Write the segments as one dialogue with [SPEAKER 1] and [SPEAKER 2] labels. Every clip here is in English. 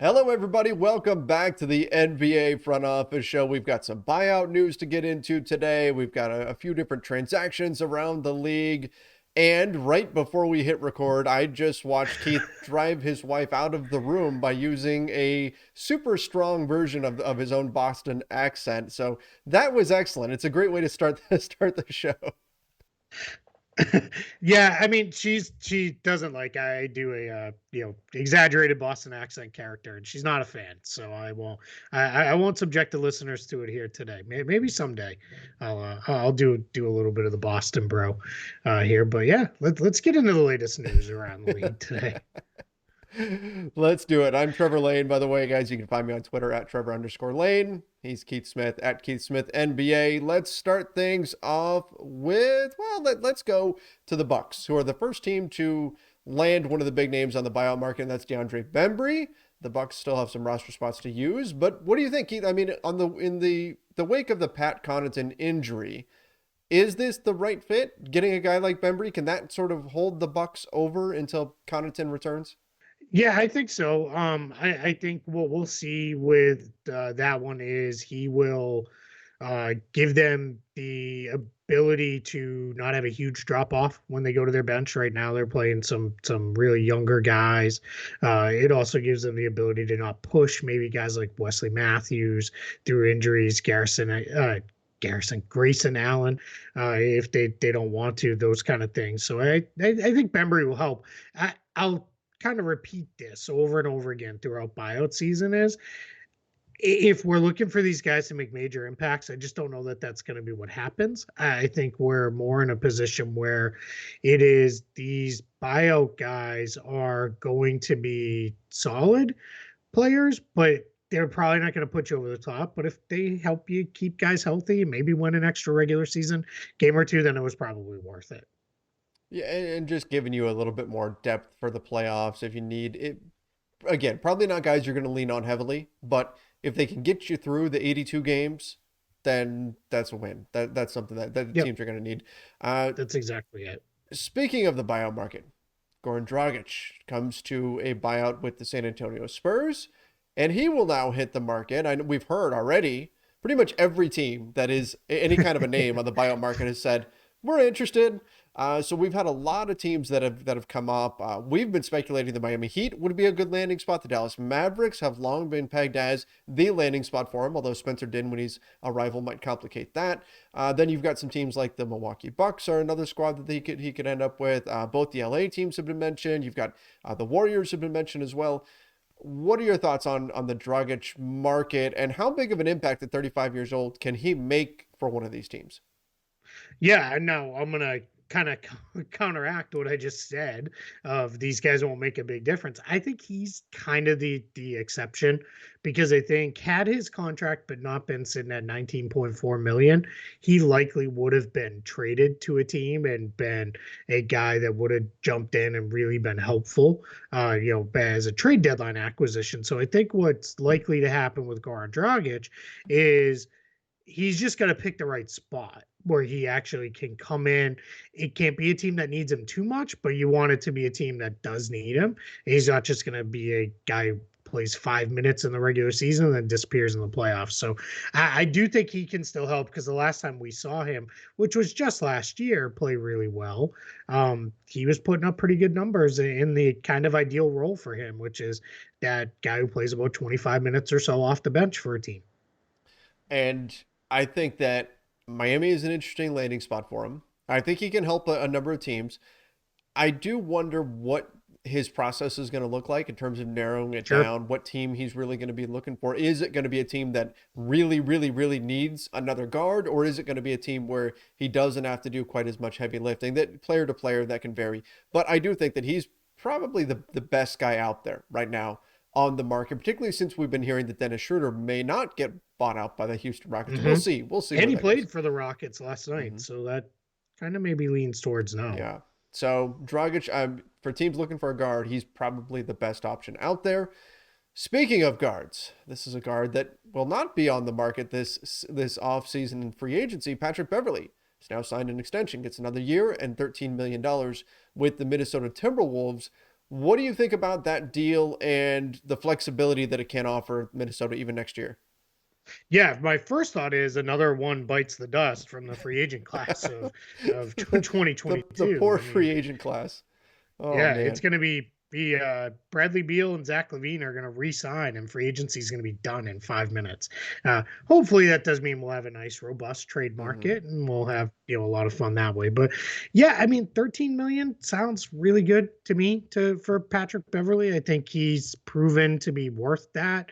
[SPEAKER 1] Hello, everybody. Welcome back to the NBA Front Office Show. We've got some buyout news to get into today. We've got a few different transactions around the league. And right before we hit record, I just watched Keith drive his wife out of the room by using a super strong version of his own Boston accent. So that was excellent. It's a great way to start the show.
[SPEAKER 2] Yeah, I mean, she doesn't like I do a exaggerated Boston accent character, and she's not a fan. So I won't subject the listeners to it here today. Maybe someday I'll do a little bit of the Boston bro here. But yeah, let's get into the latest news around the league today.
[SPEAKER 1] Let's do it. I'm Trevor Lane, by the way, guys. You can find me on Twitter at Trevor_Lane. He's Keith Smith at Keith Smith NBA. Let's start things off with, let's go to the Bucks, who are the first team to land one of the big names on the buyout market, and that's DeAndre Bembry. The Bucks still have some roster spots to use, but what do you think, Keith? I mean, in the wake of the Pat Connaughton injury, is this the right fit? Getting a guy like Bembry, can that sort of hold the Bucks over until Connaughton returns?
[SPEAKER 2] Yeah, I think so. I think what we'll see with that one is he will give them the ability to not have a huge drop off when they go to their bench. Right now, they're playing some really younger guys. It also gives them the ability to not push maybe guys like Wesley Matthews through injuries, Grayson Allen, if they don't want to, those kind of things. So I think Bembry will help. I'll kind of repeat this over and over again throughout buyout season is if we're looking for these guys to make major impacts, I just don't know that that's going to be what happens. I think we're more in a position where it is these buyout guys are going to be solid players, but they're probably not going to put you over the top. But if they help you keep guys healthy and maybe win an extra regular season game or two, then it was probably worth it.
[SPEAKER 1] Yeah, and just giving you a little bit more depth for the playoffs if you need it. Again, probably not guys you're going to lean on heavily, but if they can get you through the 82 games, then that's a win. That's something that the
[SPEAKER 2] Yep,
[SPEAKER 1] teams are going to need. Uh,
[SPEAKER 2] that's exactly it.
[SPEAKER 1] Speaking of the buyout market, Goran Dragic comes to a buyout with the San Antonio Spurs, and he will now hit the market. I know we've heard already. Pretty much every team that is any kind of a name on the buyout market has said we're interested. So we've had a lot of teams that have come up. We've been speculating the Miami Heat would be a good landing spot. The Dallas Mavericks have long been pegged as the landing spot for him, although Spencer Dinwiddie's arrival might complicate that. Then you've got some teams like the Milwaukee Bucks are another squad that he could end up with. Both the LA teams have been mentioned. You've got the Warriors have been mentioned as well. What are your thoughts on the Dragic market, and how big of an impact at 35 years old can he make for one of these teams?
[SPEAKER 2] Yeah, no, I'm gonna kind of counteract what I just said of these guys won't make a big difference. I think he's kind of the exception because I think had his contract but not been sitting at 19.4 million, he likely would have been traded to a team and been a guy that would have jumped in and really been helpful, as a trade deadline acquisition. So I think what's likely to happen with Goran Dragic is he's just got to pick the right spot where he actually can come in. It can't be a team that needs him too much, but you want it to be a team that does need him. He's not just going to be a guy who plays 5 minutes in the regular season and then disappears in the playoffs. So I do think he can still help because the last time we saw him, which was just last year, play really well. He was putting up pretty good numbers in the kind of ideal role for him, which is that guy who plays about 25 minutes or so off the bench for a team.
[SPEAKER 1] And I think that Miami is an interesting landing spot for him. I think he can help a number of teams. I do wonder what his process is going to look like in terms of narrowing it
[SPEAKER 2] Sure.
[SPEAKER 1] down, what team he's really going to be looking for. Is it going to be a team that really, really, really needs another guard, or is it going to be a team where he doesn't have to do quite as much heavy lifting? That player to player, that can vary. But I do think that he's probably the best guy out there right now on the market, particularly since we've been hearing that Dennis Schroeder may not get bought out by the Houston Rockets. We'll
[SPEAKER 2] Mm-hmm.
[SPEAKER 1] see. We'll see
[SPEAKER 2] And
[SPEAKER 1] where
[SPEAKER 2] he
[SPEAKER 1] that goes.
[SPEAKER 2] played for the Rockets last night,
[SPEAKER 1] Mhm.
[SPEAKER 2] so that kind of maybe leans towards no.
[SPEAKER 1] Yeah. So Dragic, for teams looking for a guard, he's probably the best option out there. Speaking of guards, this is a guard that will not be on the market this offseason in free agency. Patrick Beverley has now signed an extension, gets another year and $13 million with the Minnesota Timberwolves. What do you think about that deal and the flexibility that it can offer Minnesota even next year?
[SPEAKER 2] Yeah, my first thought is another one bites the dust from the free agent class of
[SPEAKER 1] The
[SPEAKER 2] 2022.
[SPEAKER 1] poor
[SPEAKER 2] I mean,
[SPEAKER 1] free agent class. Oh
[SPEAKER 2] yeah, it's
[SPEAKER 1] man.
[SPEAKER 2] going to be Bradley Beal and Zach LaVine are going to re-sign, and free agency is going to be done in 5 minutes. Hopefully, that does mean we'll have a nice, robust trade
[SPEAKER 1] Hmm.
[SPEAKER 2] market, and we'll have a lot of fun that way. But yeah, I mean, 13 million sounds really good to me for Patrick Beverley. I think he's proven to be worth that.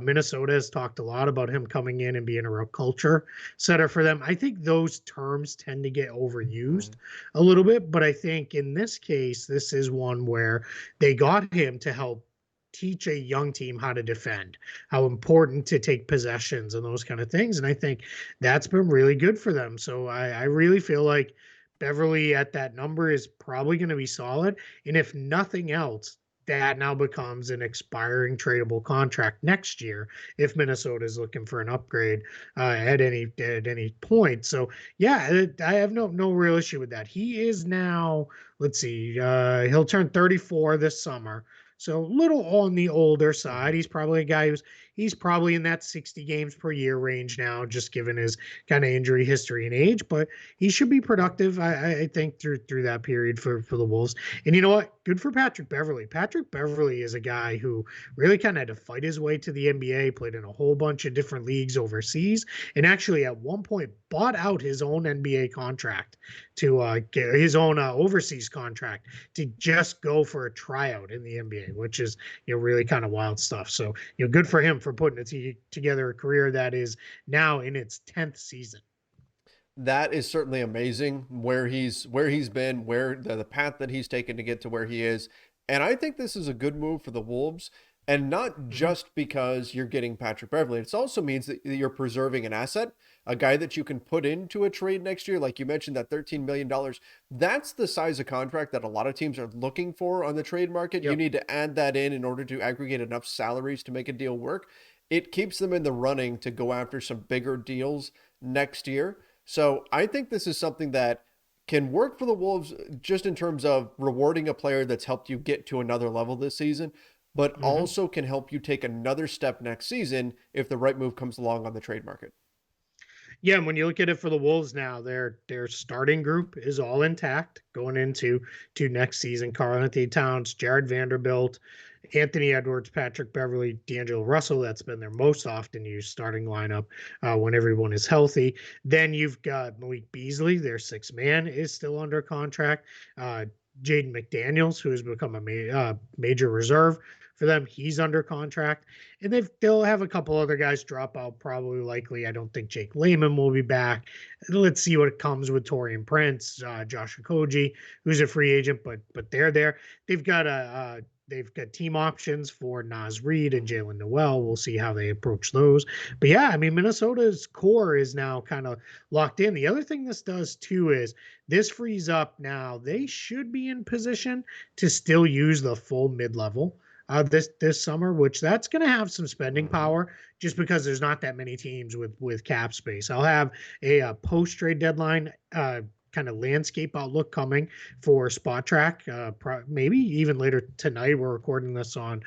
[SPEAKER 2] Minnesota has talked a lot about him coming in and being a real culture setter for them. I think those terms tend to get overused a little bit, but I think in this case, this is one where they got him to help teach a young team how to defend, how important to take possessions and those kind of things. And I think that's been really good for them. So I really feel like Beverly at that number is probably going to be solid. And if nothing else, that now becomes an expiring tradable contract next year if Minnesota is looking for an upgrade at any point. So yeah, I have no real issue with that. He is now, let's see, he'll turn 34 this summer. So a little on the older side.
[SPEAKER 1] Hmm.
[SPEAKER 2] He's probably a guy he's probably in that 60 games per year range now, just given his kind of injury history and age. But he should be productive, I think, through that period for the Wolves. And you know what? Good for Patrick Beverley. Patrick Beverley is a guy who really kind of had to fight his way to the NBA, played in a whole bunch of different leagues overseas, and actually at one point bought out his own NBA contract to get his own overseas contract to just go for a tryout in the NBA, which is really kind of wild stuff. So good for him for putting together a career that is now in its 10th season.
[SPEAKER 1] That is certainly amazing where he's been, where the path that he's taken to get to where he is. And I think this is a good move for the Wolves. And not
[SPEAKER 2] Mm-hmm.
[SPEAKER 1] just because you're getting Patrick Beverley. It also means that you're preserving an asset, a guy that you can put into a trade next year. Like you mentioned, that $13 million. That's the size of contract that a lot of teams are looking for on the trade market. You
[SPEAKER 2] Yep.
[SPEAKER 1] need to add that in order to aggregate enough salaries to make a deal work. It keeps them in the running to go after some bigger deals next year. So I think this is something that can work for the Wolves just in terms of rewarding a player that's helped you get to another level this season, but
[SPEAKER 2] Mm-hmm.
[SPEAKER 1] also can help you take another step next season if the right move comes along on the trade market.
[SPEAKER 2] Yeah, and when you look at it for the Wolves now, their starting group is all intact going into next season. Karl-Anthony Towns, Jared Vanderbilt, Anthony Edwards, Patrick Beverley, D'Angelo Russell. That's been their most often used starting lineup when everyone is healthy. Then you've got Malik Beasley, their sixth man, is still under contract. Jaden McDaniels, who has become a major reserve for them, he's under contract. And they'll have a couple other guys drop out, probably likely. I don't think Jake Layman will be back. Let's see what comes with Torian Prince, Josh Okogie, who's a free agent, but they're there. They've got they've got team options for Naz Reid and Jalen Noel. We'll see how they approach those. But yeah, I mean, Minnesota's core is now kind of locked in. The other thing this does too is this frees up now. They should be in position to still use the full mid level this summer, which that's going to have some spending
[SPEAKER 1] Mm-hmm.
[SPEAKER 2] power just because there's not that many teams with cap space. I'll have a post trade deadline kind of landscape outlook coming for Spot Track. Maybe even later tonight. We're recording this on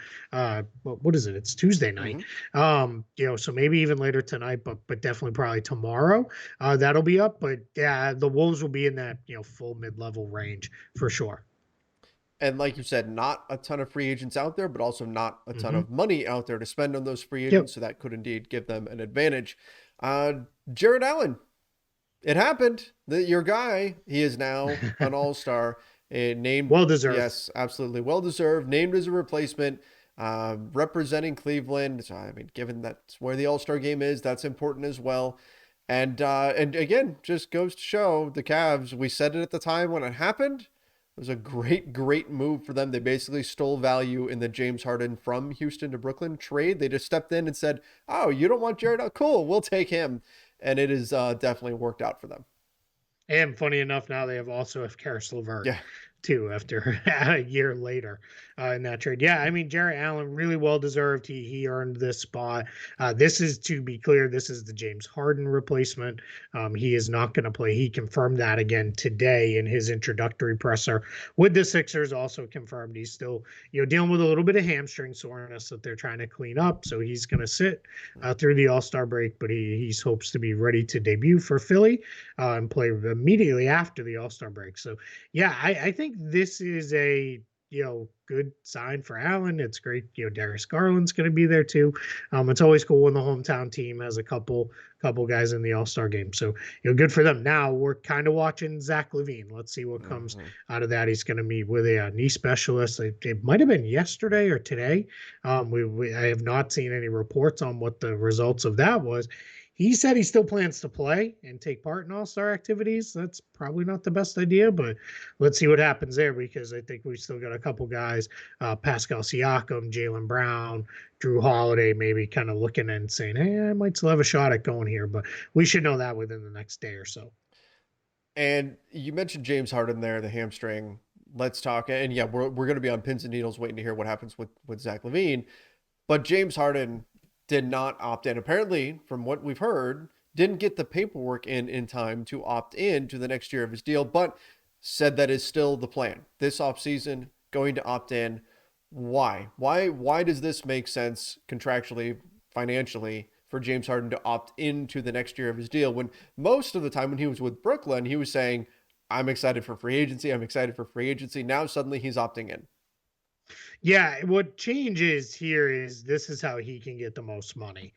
[SPEAKER 2] what is it? It's Tuesday night.
[SPEAKER 1] Mm-hmm.
[SPEAKER 2] So maybe even later tonight, but definitely probably tomorrow. That'll be up. But yeah, the Wolves will be in that full mid level range for sure.
[SPEAKER 1] And like you said, not a ton of free agents out there, but also not a ton
[SPEAKER 2] Mm-hmm.
[SPEAKER 1] of money out there to spend on those free
[SPEAKER 2] Yep.
[SPEAKER 1] agents. So that could indeed give them an advantage. Uh, Jared Allen, it happened that your guy, he is now an all-star, named,
[SPEAKER 2] Well deserved.
[SPEAKER 1] yes, absolutely well deserved, named as a replacement, representing Cleveland. So I mean, given that's where the all-star game is, that's important as well. And again, just goes to show the Cavs. We said it at the time when it happened. It was a great move for them. They basically stole value in the James Harden from Houston to Brooklyn trade. They just stepped in and said, "Oh, you don't want Jared? Oh, cool, we'll take him." And it has definitely worked out for them.
[SPEAKER 2] And funny enough, now they also have Karis LeVert
[SPEAKER 1] Yeah.
[SPEAKER 2] too after a year later. in that trade. Yeah, I mean, Jarrett Allen really well deserved. He earned this spot. This is, to be clear, this is the James Harden replacement. He is not going to play. He confirmed that again today in his introductory presser with the Sixers. Also confirmed he's still dealing with a little bit of hamstring soreness that they're trying to clean up. So he's going to sit through the All-Star break, but he hopes to be ready to debut for Philly and play immediately after the All-Star break. So yeah, I think this is a good sign for Allen. It's great. Darius Garland's going to be there too. It's always cool when the hometown team has a couple guys in the All-Star game. So, good for them. Now we're kind of watching Zach LaVine. Let's see what comes out of that. He's going to meet with a knee specialist. It might have been yesterday or today. I have not seen any reports on what the results of that was. He said he still plans to play and take part in all-star activities. That's probably not the best idea, but let's see what happens there, because I think we've still got a couple guys, Pascal Siakam, Jaylen Brown, Drew Holiday, maybe kind of looking and saying, hey, I might still have a shot at going here, but we should know that within the next day or so.
[SPEAKER 1] And you mentioned James Harden there, the hamstring. Let's talk. And yeah, we're going to be on pins and needles waiting to hear what happens with Zach LaVine. But James Harden did not opt in. Apparently, from what we've heard, didn't get the paperwork in time to opt in to the next year of his deal, but said that is still the plan. This offseason, going to opt in. Why? Why does this make sense contractually, financially, for James Harden to opt into the next year of his deal, when most of the time when he was with Brooklyn, he was saying, I'm excited for free agency. I'm excited for free agency. Now suddenly he's opting in.
[SPEAKER 2] Yeah, what changes here is this is how he can get the most money.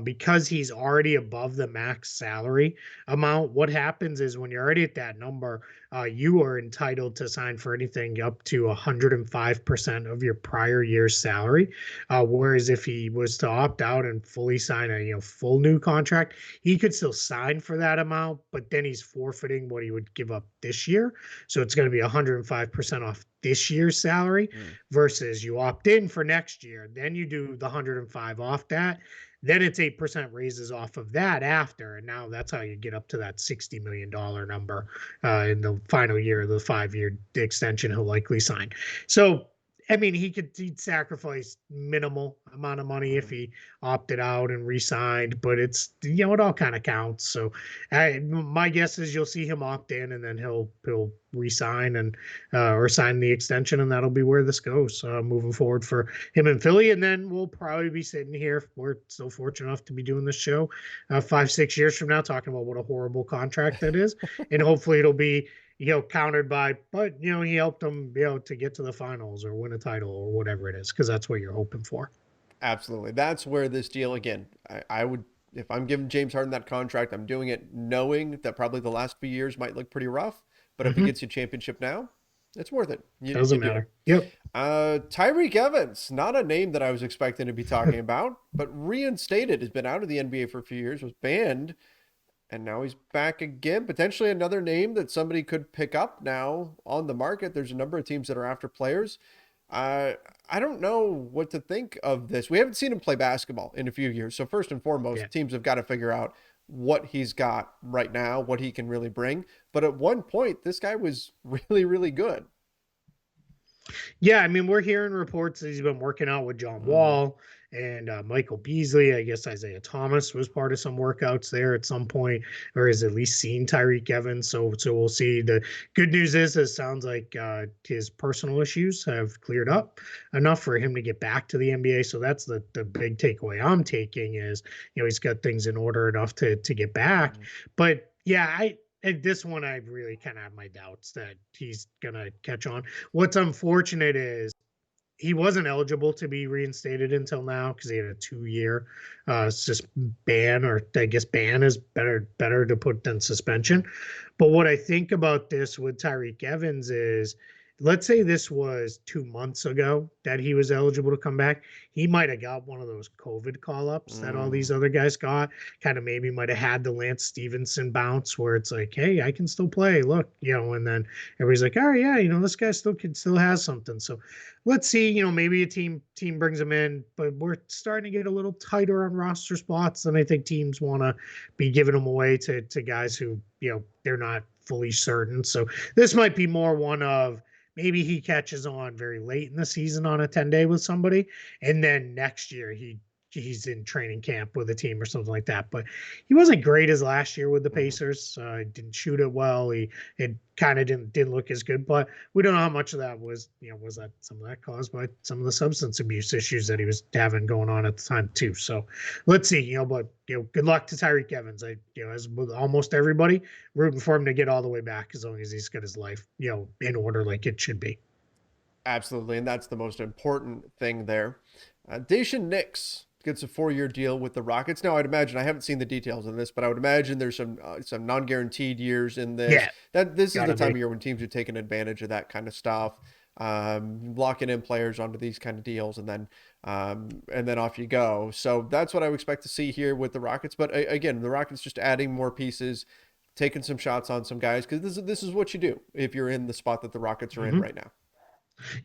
[SPEAKER 2] Because he's already above the max salary amount. What happens is when you're already at that number, you are entitled to sign for anything up to 105% of your prior year's salary. Whereas if he was to opt out and fully sign a full new contract, he could still sign for that amount, but then he's forfeiting what he would give up this year. So it's going to be 105% off this year's salary versus you opt in for next year. Then you do the 105 off that. Then it's 8% raises off of that after. And now that's how you get up to that $60 million number in the final year of the 5-year extension he'll likely sign. So, I mean, he'd sacrifice minimal amount of money if he opted out and re-signed, but it's, it all kind of counts. So my guess is you'll see him opt in and then he'll re-sign and or sign the extension, and that'll be where this goes moving forward for him in Philly. And then we'll probably be sitting here, we're so fortunate enough to be doing this show 5-6 years from now talking about what a horrible contract that is, and hopefully it'll be countered by, but he helped them to get to the finals or win a title or whatever it is, because that's what you're hoping for.
[SPEAKER 1] Absolutely. That's where this deal, again, I would, if I'm giving James Harden that contract, I'm doing it knowing that probably the last few years might look pretty rough, but if he gets you a championship now, it's worth it.
[SPEAKER 2] Doesn't matter. Yep.
[SPEAKER 1] Tyreke Evans, not a name that I was expecting to be talking about, but reinstated, has been out of the NBA for a few years, was banned, and now he's back again. Potentially another name that somebody could pick up now on the market. There's a number of teams that are after players. I don't know what to think of this. We haven't seen him play basketball in a few years. So first and foremost, teams have got to figure out what he's got right now, what he can really bring. But at one point, this guy was really, really good.
[SPEAKER 2] Yeah, I mean, we're hearing reports that he's been working out with John Wall and Michael Beasley. I guess Isaiah Thomas was part of some workouts there at some point, or has at least seen Tyreke Evans. So we'll see. The good news is it sounds like his personal issues have cleared up enough for him to get back to the NBA. So that's the big takeaway I'm taking is, he's got things in order enough to get back. But yeah, at this one, I really kind of have my doubts that he's going to catch on. What's unfortunate is he wasn't eligible to be reinstated until now because he had a 2-year it's just ban, or I guess ban is better to put than suspension. But what I think about this with Tyreke Evans is, let's say this was 2 months ago that he was eligible to come back. He might have got one of those COVID call-ups that all these other guys got. Kind of maybe might have had the Lance Stevenson bounce where it's like, hey, I can still play. Look, and then everybody's like, oh yeah, this guy still has something. So let's see, maybe a team brings him in, but we're starting to get a little tighter on roster spots, and I think teams want to be giving them away to guys who, they're not fully certain. So this might be more one of, maybe he catches on very late in the season on a 10-day with somebody, and then next year he's in training camp with a team or something like that. But he wasn't great as last year with the
[SPEAKER 1] Mhm.
[SPEAKER 2] Pacers. Didn't shoot it well. It kind of didn't look as good. But we don't know how much of that was, was that some of that caused by some of the substance abuse issues that he was having going on at the time too. So let's see, but good luck to Tyreke Evans. As with almost everybody, rooting for him to get all the way back as long as he's got his life, in order like it should be.
[SPEAKER 1] Absolutely, and that's the most important thing there. Dashan Nix gets a 4-year deal with the Rockets. Now, I'd imagine I haven't seen the details on this, but I would imagine there's some non-guaranteed years in this.
[SPEAKER 2] Yeah,
[SPEAKER 1] That this is the
[SPEAKER 2] gotta
[SPEAKER 1] time
[SPEAKER 2] be.
[SPEAKER 1] of year when teams are taking advantage of that kind of stuff, locking in players onto these kind of deals, and then off you go. So that's what I would expect to see here with the Rockets. But again, the Rockets just adding more pieces, taking some shots on some guys because this is what you do if you're in the spot that the Rockets are in
[SPEAKER 2] Mm-hmm.
[SPEAKER 1] right now.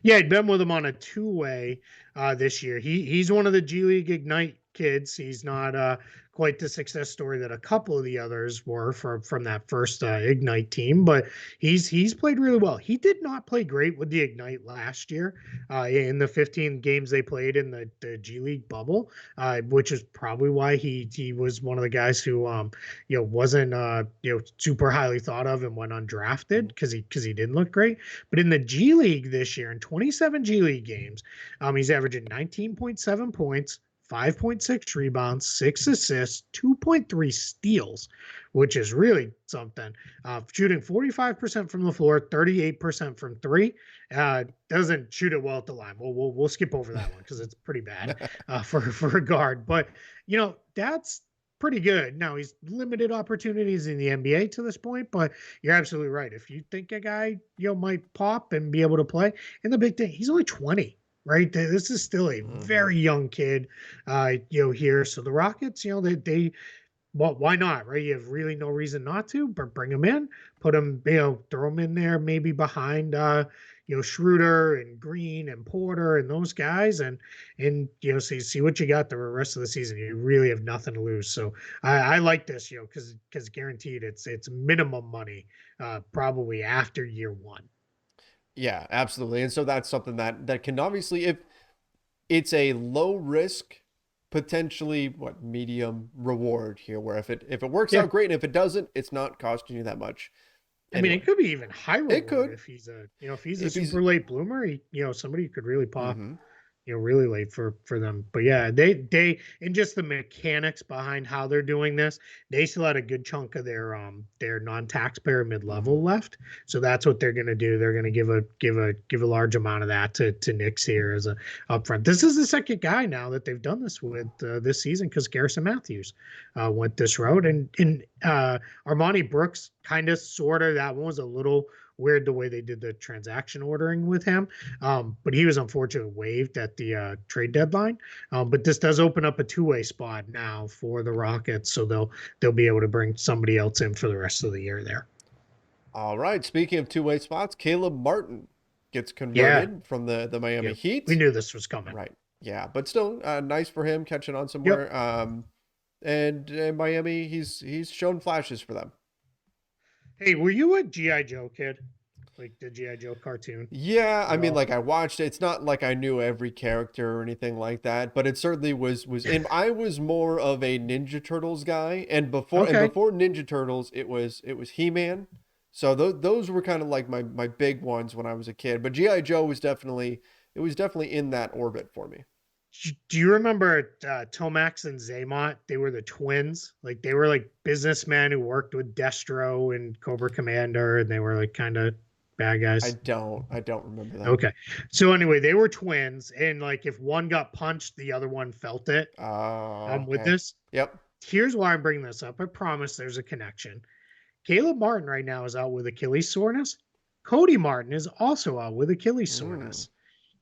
[SPEAKER 2] Yeah, I'd been with him on a two-way this year. He's one of the G League Ignite kids. He's not quite the success story that a couple of the others were from that first Ignite team, but he's played really well. He did not play great with the Ignite last year in the 15 games they played in the G League bubble, which is probably why he was one of the guys who wasn't super highly thought of and went undrafted because he didn't look great. But in the G League this year, in 27 G League games, he's averaging 19.7 points, 5.6 rebounds, 6 assists, 2.3 steals, which is really something. Shooting 45% from the floor, 38% from three. Doesn't shoot it well at the line. We'll skip over that one because it's pretty bad for a guard. But that's pretty good. Now he's limited opportunities in the NBA to this point, but you're absolutely right. If you think a guy might pop and be able to play, and the big thing, he's only 20. Right, this is still a
[SPEAKER 1] Mm-hmm.
[SPEAKER 2] very young kid, here. So the Rockets, they well, why not? Right, you have really no reason not to, but bring him in, put him, throw him in there, maybe behind, Schroeder and Green and Porter and those guys, and see what you got the rest of the season. You really have nothing to lose. So I like this, because guaranteed it's minimum money, probably after year one.
[SPEAKER 1] Yeah, absolutely. And so that's something that can obviously, if it's a low risk, potentially what medium reward here, where if it works
[SPEAKER 2] Yeah.
[SPEAKER 1] out great, and if it doesn't, it's not costing you that much
[SPEAKER 2] I mean, it
[SPEAKER 1] anyway.
[SPEAKER 2] could be even high
[SPEAKER 1] It
[SPEAKER 2] reward
[SPEAKER 1] could
[SPEAKER 2] if he's a
[SPEAKER 1] if he's
[SPEAKER 2] super late bloomer. Somebody could really pop,
[SPEAKER 1] hmm
[SPEAKER 2] really late for them. But yeah, they and just the mechanics behind how they're doing this, they still had a good chunk of their non-taxpayer
[SPEAKER 1] hmm
[SPEAKER 2] mid-level left. So that's what they're gonna do. They're gonna give a large amount of that to Knicks here as a upfront. This is the second guy now that they've done this with this season because Garrison Matthews went this road, and Armani Brooks kind of sort of, that one was a little weird the way they did the transaction ordering with him. But he was unfortunately waived at the trade deadline. But this does open up a two-way spot now for the Rockets, so they'll be able to bring somebody else in for the rest of the year there.
[SPEAKER 1] All right. Speaking of two-way spots, Caleb Martin gets
[SPEAKER 2] Yeah,
[SPEAKER 1] converted from the Miami
[SPEAKER 2] yep. We
[SPEAKER 1] Heat.
[SPEAKER 2] knew this was coming.
[SPEAKER 1] Right. Yeah, but still nice for him catching on
[SPEAKER 2] Yep.
[SPEAKER 1] somewhere. And Miami, he's shown flashes for them.
[SPEAKER 2] Hey, were you a GI Joe kid? Like the GI Joe cartoon
[SPEAKER 1] Yeah, I
[SPEAKER 2] at
[SPEAKER 1] mean,
[SPEAKER 2] all?
[SPEAKER 1] like I watched it. It's not like I knew every character or anything like that, but it certainly was. And I was more of a Ninja Turtles guy, and before and
[SPEAKER 2] Okay.
[SPEAKER 1] before Ninja Turtles, it was He-Man. So those were kind of like my big ones when I was a kid. But GI Joe was definitely in that orbit for me.
[SPEAKER 2] Do you remember Tomax and Zaymot? They were the twins. Like they were like businessmen who worked with Destro and Cobra Commander, and they were like kind of bad
[SPEAKER 1] I
[SPEAKER 2] guys.
[SPEAKER 1] don't I don't remember them.
[SPEAKER 2] Okay. So anyway, they were twins, and like if one got punched, the other one felt it. With
[SPEAKER 1] Okay.
[SPEAKER 2] this,
[SPEAKER 1] Yep.
[SPEAKER 2] here's why I'm bringing this up. I promise there's a connection. Caleb Martin right now is out with Achilles soreness. Cody Martin is also out with Achilles
[SPEAKER 1] Mm.
[SPEAKER 2] soreness.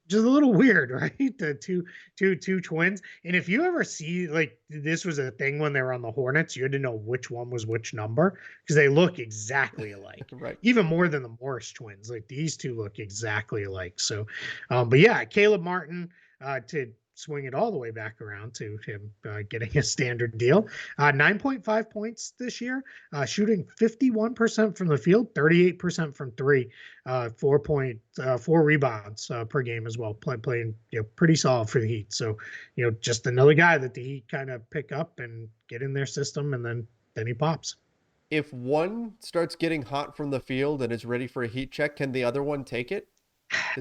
[SPEAKER 2] Just a little weird, right? The two twins. And if you ever see, like, this was a thing when they were on the Hornets, you had to know which one was which number because they look exactly alike,
[SPEAKER 1] Right.
[SPEAKER 2] even more than the Morris twins. Like these two look exactly alike. So, but yeah, Caleb Martin to swing it all the way back around to him getting a standard deal. 9.5 points this year, shooting 51% from the field, 38% from three, 4.4 rebounds per game as well. Playing pretty solid for the Heat. So just another guy that the Heat kind of pick up and get in their system, and then he pops.
[SPEAKER 1] If one starts getting hot from the field and is ready for a heat check, can the other one take it?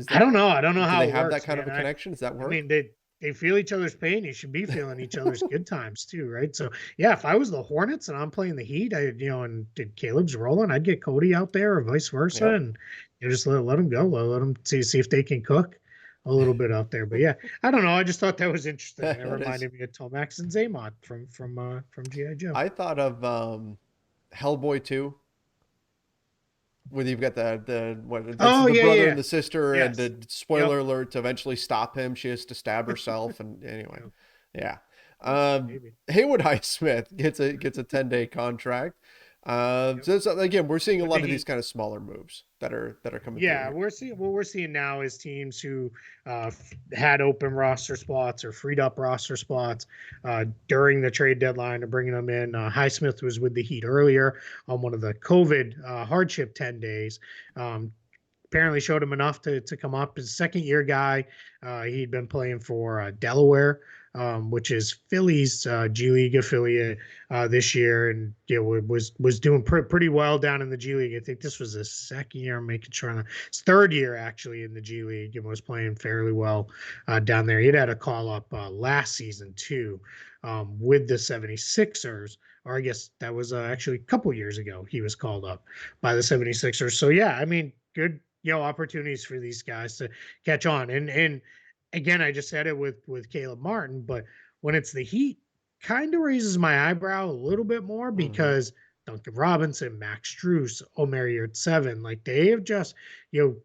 [SPEAKER 2] I don't know. I don't know
[SPEAKER 1] Do
[SPEAKER 2] how
[SPEAKER 1] they
[SPEAKER 2] it
[SPEAKER 1] have
[SPEAKER 2] works,
[SPEAKER 1] that kind
[SPEAKER 2] man.
[SPEAKER 1] of a connection? Does that
[SPEAKER 2] I
[SPEAKER 1] work?
[SPEAKER 2] mean, they feel each other's pain. You should be feeling each other's good times too, right? So yeah, if I was the Hornets and I'm playing the Heat, and Caleb's rolling, I'd get Cody out there or vice versa,
[SPEAKER 1] Yep.
[SPEAKER 2] and just let him go. Let him see if they can cook a little bit out there. But yeah, I don't know. I just thought that was interesting. It
[SPEAKER 1] That is.
[SPEAKER 2] reminded me of Tomax and Zaymont from GI Joe.
[SPEAKER 1] I thought of Hellboy 2, where you've got it's
[SPEAKER 2] Oh
[SPEAKER 1] the
[SPEAKER 2] yeah,
[SPEAKER 1] brother
[SPEAKER 2] yeah,
[SPEAKER 1] and the sister, and
[SPEAKER 2] yes,
[SPEAKER 1] the
[SPEAKER 2] yep.
[SPEAKER 1] spoiler alert, to eventually stop him, she has to stab herself, and anyway,
[SPEAKER 2] Yeah,
[SPEAKER 1] yeah.
[SPEAKER 2] maybe.
[SPEAKER 1] Haywood Highsmith gets a 10-day contract.
[SPEAKER 2] Yep.
[SPEAKER 1] So again, we're seeing a
[SPEAKER 2] With the
[SPEAKER 1] lot of these
[SPEAKER 2] Heat.
[SPEAKER 1] kind of smaller moves that are coming through
[SPEAKER 2] Yeah,
[SPEAKER 1] here.
[SPEAKER 2] we're seeing now is teams who had open roster spots or freed up roster spots during the trade deadline and bringing them in. Highsmith was with the Heat earlier on one of the COVID hardship 10 days. Apparently showed him enough to come up. His second year guy. He'd been playing for Delaware, which is Philly's G League affiliate this year, and was doing pretty well down in the G League. I think this was his second year. I'm making sure his third year actually in the G League, and was playing fairly well down there. He'd had a call up last season too with the 76ers. Or I guess that was actually a couple years ago. He was called up by the 76ers. So yeah, I mean, good opportunities for these guys to catch on. And again, I just said it with Caleb Martin, but when it's the Heat, kind of raises my eyebrow a little bit more
[SPEAKER 1] Hmm.
[SPEAKER 2] because Duncan Robinson, Max Strus, Omer Yurtseven, like they have just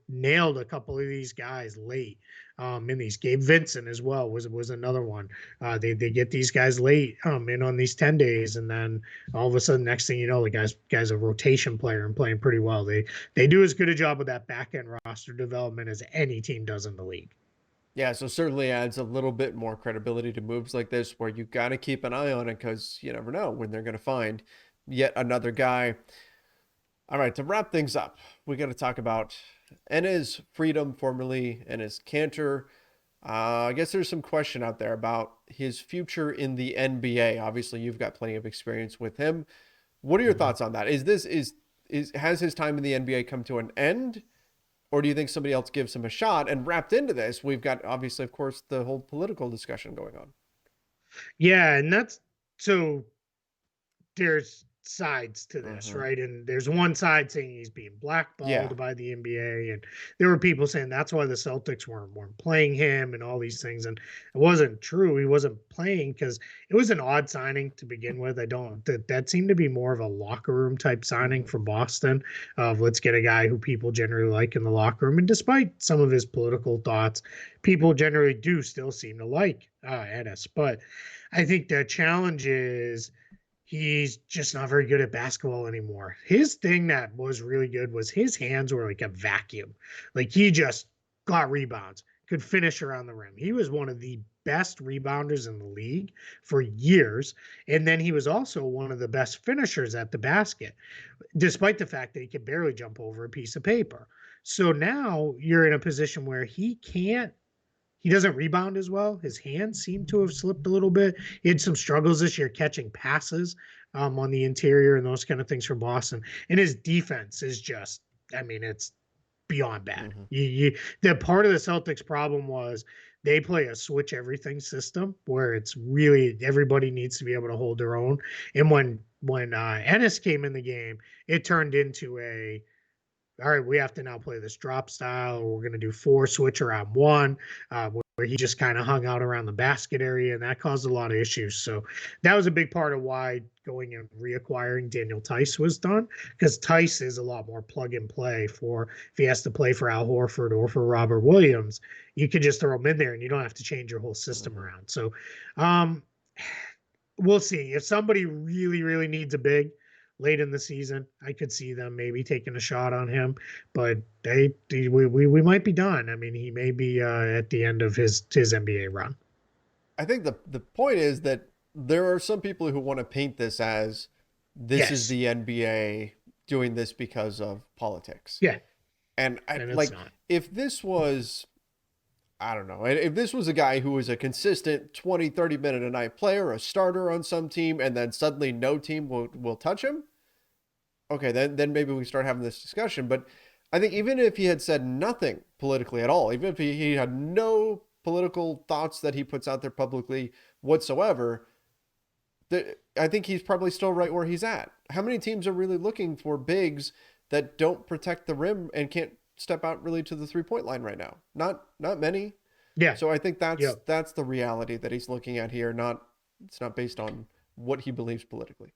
[SPEAKER 2] nailed a couple of these guys late. In these, Gabe Vincent as well was another one. They get these guys late in on these 10 days, and then all of a sudden, next thing you know, the guy's a rotation player and playing pretty well. They do as good a job of that back end roster development as any team does in the league.
[SPEAKER 1] Yeah, so certainly adds a little bit more credibility to moves like this, where you got to keep an eye on it, because you never know when they're going to find yet another guy. All right, to wrap things up, we got to talk about Enes Freedom, formerly Enes Kanter. I guess there's some question out there about his future in the NBA. Obviously, you've got plenty of experience with him. What are your
[SPEAKER 2] Mm-hmm.
[SPEAKER 1] thoughts on that? Is has his time in the NBA come to an end, or do you think somebody else gives him a shot? And wrapped into this, we've got, obviously, of course, the whole political discussion going on.
[SPEAKER 2] Yeah, and that's so there's sides to this,
[SPEAKER 1] Mm-hmm.
[SPEAKER 2] right? And there's one side saying he's being
[SPEAKER 1] Yeah.
[SPEAKER 2] blackballed by the NBA, and there were people saying that's why the Celtics weren't playing him and all these things. And it wasn't true. He wasn't playing because it was an odd signing to begin with. I don't that seemed to be more of a locker room type signing
[SPEAKER 1] Mm-hmm.
[SPEAKER 2] for Boston of let's get a guy who people generally like in the locker room. And despite some of his political thoughts, people generally do still seem to like Ennis. But I think the challenge is he's just not very good at basketball anymore. His thing that was really good was his hands were like a vacuum. Like he just got rebounds, could finish around the rim. He was one of the best rebounders in the league for years. And then he was also one of the best finishers at the basket, despite the fact that he could barely jump over a piece of paper. So now you're in a position where he doesn't rebound as well. His hands seem to have slipped a little bit. He had some struggles this year catching passes on the interior and those kind of things from Boston. And his defense is just, I mean, it's beyond bad.
[SPEAKER 1] Mm-hmm.
[SPEAKER 2] The part of the Celtics problem was they play a switch everything system where it's really everybody needs to be able to hold their own. And when Ennis came in the game, it turned into a all right, we have to now play this drop style, or we're going to do four switch around one, where he just kind of hung out around the basket area, and that caused a lot of issues. So that was a big part of why going and reacquiring Daniel Tice was done, because Tice is a lot more plug and play for if he has to play for Al Horford or for Robert Williams, you could just throw him in there and you don't have to change your whole system
[SPEAKER 1] Mm-hmm.
[SPEAKER 2] around. So um, we'll see. If somebody really, really needs a big late in the season, I could see them maybe taking a shot on him. But we might be done. I mean, he may be at the end of his NBA run.
[SPEAKER 1] I think the point is that there are some people who want to paint this as this is
[SPEAKER 2] Yes.
[SPEAKER 1] the NBA doing this because of politics.
[SPEAKER 2] Yeah.
[SPEAKER 1] And
[SPEAKER 2] And it's not.
[SPEAKER 1] if this was, I don't know, if this was a guy who was a consistent 20, 30 minute a night player, a starter on some team, and then suddenly no team will touch him, okay, then maybe we start having this discussion. But I think even if he had said nothing politically at all, even if he had no political thoughts that he puts out there publicly whatsoever, I think he's probably still right where he's at. How many teams are really looking for bigs that don't protect the rim and can't step out really to the 3-point line right now? Not many.
[SPEAKER 2] Yeah.
[SPEAKER 1] So I think
[SPEAKER 2] Yeah.
[SPEAKER 1] that's the reality that he's looking at here. It's not based on what he believes politically.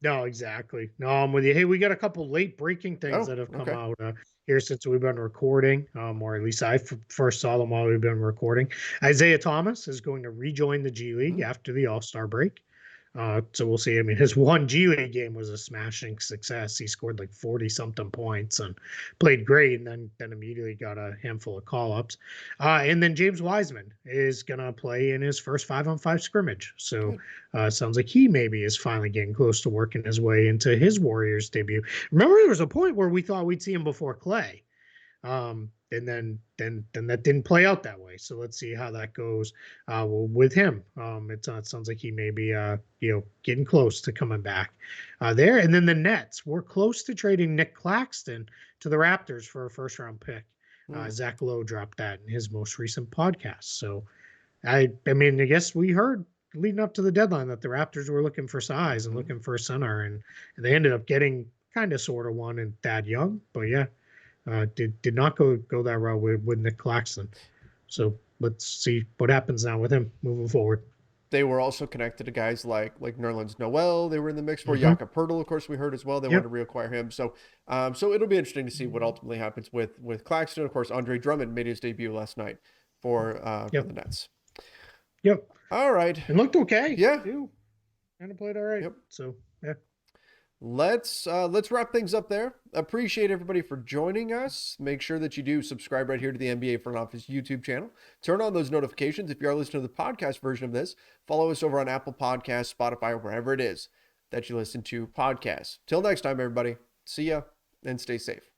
[SPEAKER 2] No, exactly. No, I'm with you. Hey, we got a couple late breaking things
[SPEAKER 1] Oh,
[SPEAKER 2] that have come
[SPEAKER 1] okay.
[SPEAKER 2] out here since we've been recording, or at least I first saw them while we've been recording. Isaiah Thomas is going to rejoin the G League
[SPEAKER 1] Mhm.
[SPEAKER 2] after the All-Star break. So we'll see. I mean, his one G League game was a smashing success. He scored like 40 something points and played great, and then immediately got a handful of call ups. And then James Wiseman is gonna play in his first 5-on-5 scrimmage. So
[SPEAKER 1] Good.
[SPEAKER 2] sounds like he maybe is finally getting close to working his way into his Warriors debut. Remember, there was a point where we thought we'd see him before Clay. And then that didn't play out that way. So let's see how that goes with him. It sounds like he may be getting close to coming back there. And then the Nets were close to trading Nick Claxton to the Raptors for a first round pick. Zach Lowe dropped that in his most recent podcast. So I mean, I guess we heard leading up to the deadline that the Raptors were looking for size and looking for a center, and they ended up getting kind of sort of one in Thad Young. But yeah, did not go that route with Nick Claxton. So let's see what happens now with him moving forward.
[SPEAKER 1] They were also connected to guys like Nerlens Noel. They were in the mix for
[SPEAKER 2] Mm-hmm.
[SPEAKER 1] Jakob Poeltl, of course, we heard as well. They wanted to reacquire him. So it'll be interesting to see what ultimately happens with Claxton. Of course, Andre Drummond made his debut last night for the Nets.
[SPEAKER 2] Yep.
[SPEAKER 1] All right.
[SPEAKER 2] And looked okay.
[SPEAKER 1] Yeah.
[SPEAKER 2] Too. Kind of played all right.
[SPEAKER 1] Yep.
[SPEAKER 2] So yeah.
[SPEAKER 1] Let's wrap things up there. Appreciate everybody for joining us. Make sure that you do subscribe right here to the NBA Front Office YouTube channel. Turn on those notifications. If you are listening to the podcast version of this, follow us over on Apple Podcasts, Spotify, or wherever it is that you listen to podcasts. Till next time, everybody. See ya and stay safe.